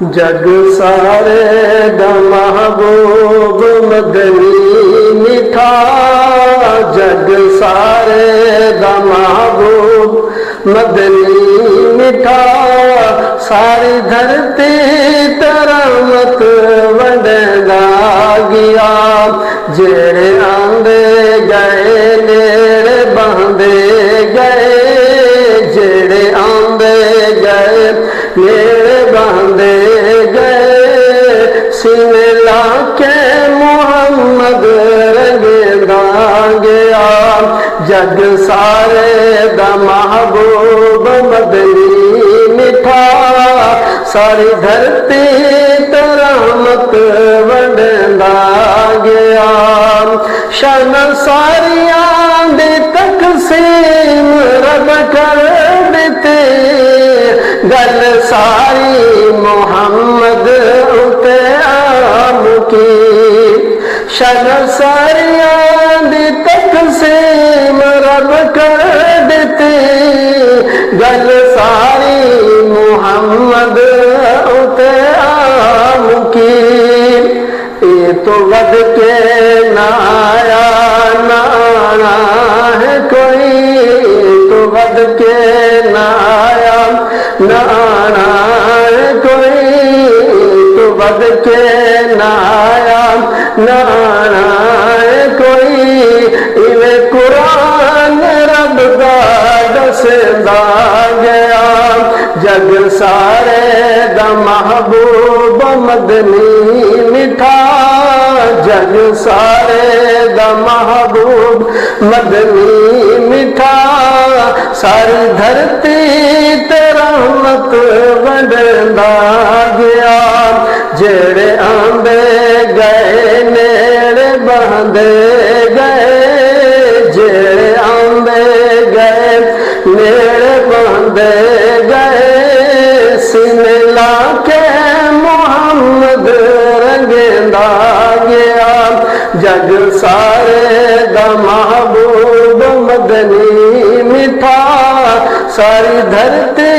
जग सारे दा महबूब मदनी मिठा, जग सारे दा महबूब मदनी मिठा। सारी धरती तरमत वंडदा गया, जेड़े आंदे गए नेड़े बंदे गए, जेड़े आंदे गए नेड़े बंदे गए। सीने लाके मोहम्मद रंगदा गया, जग सारे दा महबूब मदनी मिठा। सारी धरती तरहमत वंडदा गया, शन सारियां दे तकसीम रब कर दिते। गल सारी मोहम्मद उते आम की, शन सारियां दी तकसीम रब कर दिते। गल सारी मोहम्मद उते आम की। ये तो वध के ना आया नाना है कोई, तो वध के ना आया नाना है कोई, तो वध के ना आया नाना है कोई। इवे कुरान रब दा दसदा गया, जग सारे दा महबूब मदनी मिठा। जग सारे दा महबूब मदनी मिठा। सारी धरती ते रहमत वंडदा गया, जेड़े आंदे गए नेड़े बंदे गए, जेड़े आंदे गए नेड़े बंदे गए। सीने लाके मोहम्मद रंगदा गया, जग सारे दा महबूब मदनी मिठा। सारी धरती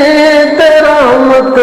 ते रहमत